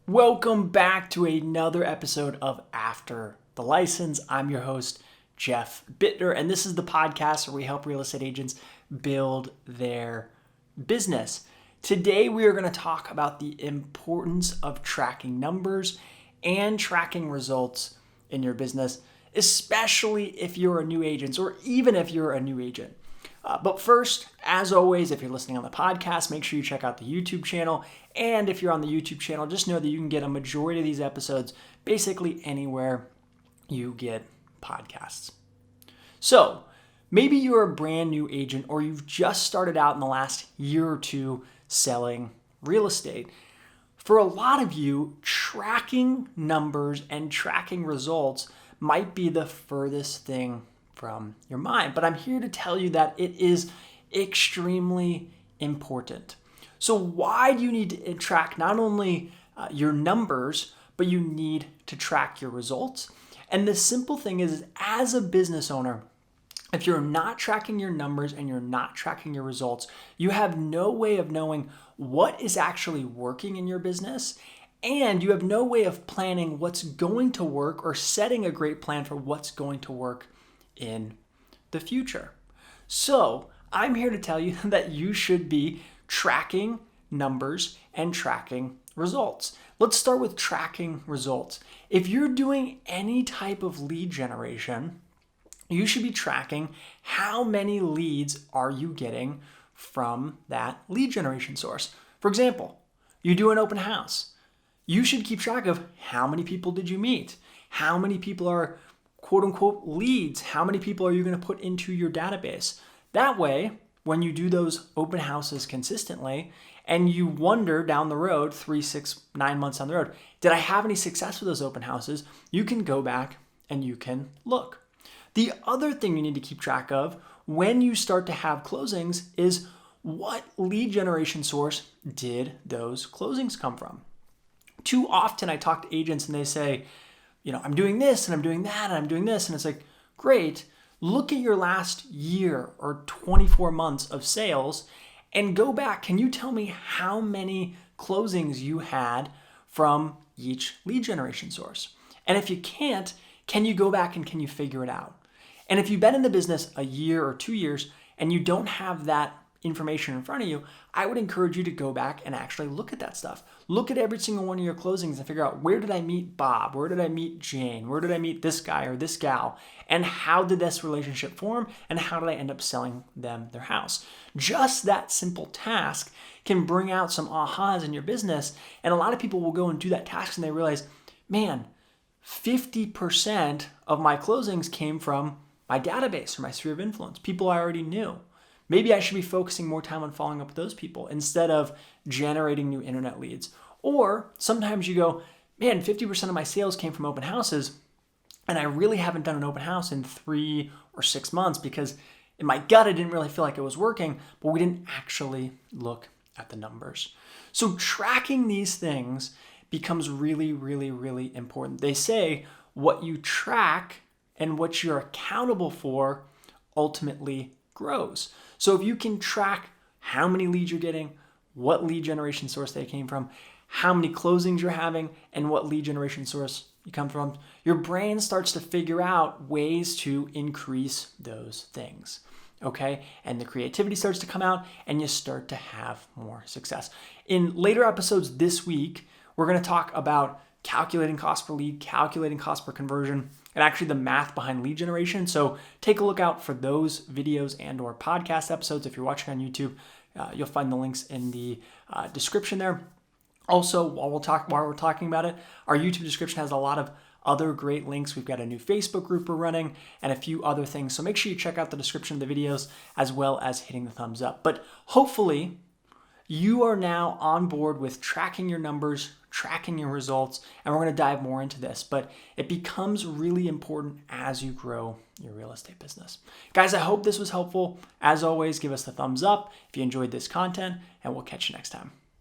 Welcome back to another episode of After the License. I'm your host, Jeff Bittner, and this is the podcast where we help real estate agents build their business. Today, we are going to talk about the importance of tracking numbers and tracking results in your business, especially if you're a new agent or even if you're a new agent. But first, as always, if you're listening on the podcast, make sure you check out the YouTube channel. And if you're on the YouTube channel, just know that you can get a majority of these episodes basically anywhere you get podcasts. So maybe you're a brand new agent or you've just started out in the last year or two selling real estate. For a lot of you, tracking numbers and tracking results might be the furthest thing from your mind, but I'm here to tell you that it is extremely important. So why do you need to track not only your numbers, but you need to track your results? And the simple thing is, as a business owner, if you're not tracking your numbers and you're not tracking your results, you have no way of knowing what is actually working in your business, and you have no way of planning what's going to work or setting a great plan for what's going to work in the future. So I'm here to tell you that you should be tracking numbers and tracking results. Let's start with tracking results. If you're doing any type of lead generation, you should be tracking how many leads are you getting from that lead generation source. For example, you do an open house. You should keep track of how many people did you meet? How many people are quote unquote leads? How many people are you going to put into your database? That way, when you do those open houses consistently and you wonder down the road, 3, 6, 9 months down the road, did I have any success with those open houses? You can go back and you can look. The other thing you need to keep track of when you start to have closings is what lead generation source did those closings come from? Too often I talk to agents and they say, I'm doing this and I'm doing that and I'm doing this. And it's like, great, look at your last year or 24 months of sales and go back. Can you tell me how many closings you had from each lead generation source? And if you can't, can you go back and can you figure it out? And if you've been in the business a year or 2 years and you don't have that information in front of you, I would encourage you to go back and actually look at that stuff. Look at every single one of your closings and figure out, where did I meet Bob? Where did I meet Jane? Where did I meet this guy or this gal? And how did this relationship form? And how did I end up selling them their house? Just that simple task can bring out some ahas in your business. And a lot of people will go and do that task and they realize, man, 50% of my closings came from my database or my sphere of influence, people I already knew. Maybe I should be focusing more time on following up with those people instead of generating new internet leads. Or sometimes you go, man, 50% of my sales came from open houses, and I really haven't done an open house in 3 or 6 months because in my gut, I didn't really feel like it was working, but we didn't actually look at the numbers. So tracking these things becomes really, really, really important. They say what you track and what you're accountable for ultimately grows. So if you can track how many leads you're getting, what lead generation source they came from, how many closings you're having, and what lead generation source you come from, your brain starts to figure out ways to increase those things. Okay? And the creativity starts to come out and you start to have more success. In later episodes this week, we're going to talk about calculating cost per lead, calculating cost per conversion, and actually the math behind lead generation. So take a look out for those videos and or podcast episodes. If you're watching on YouTube, you'll find the links in the description there. Also, while we're talking about it, our YouTube description has a lot of other great links. We've got a new Facebook group we're running and a few other things. So make sure you check out the description of the videos as well as hitting the thumbs up. But hopefully you are now on board with tracking your numbers, tracking your results, and we're going to dive more into this, but it becomes really important as you grow your real estate business. Guys, I hope this was helpful. As always, give us the thumbs up if you enjoyed this content, and we'll catch you next time.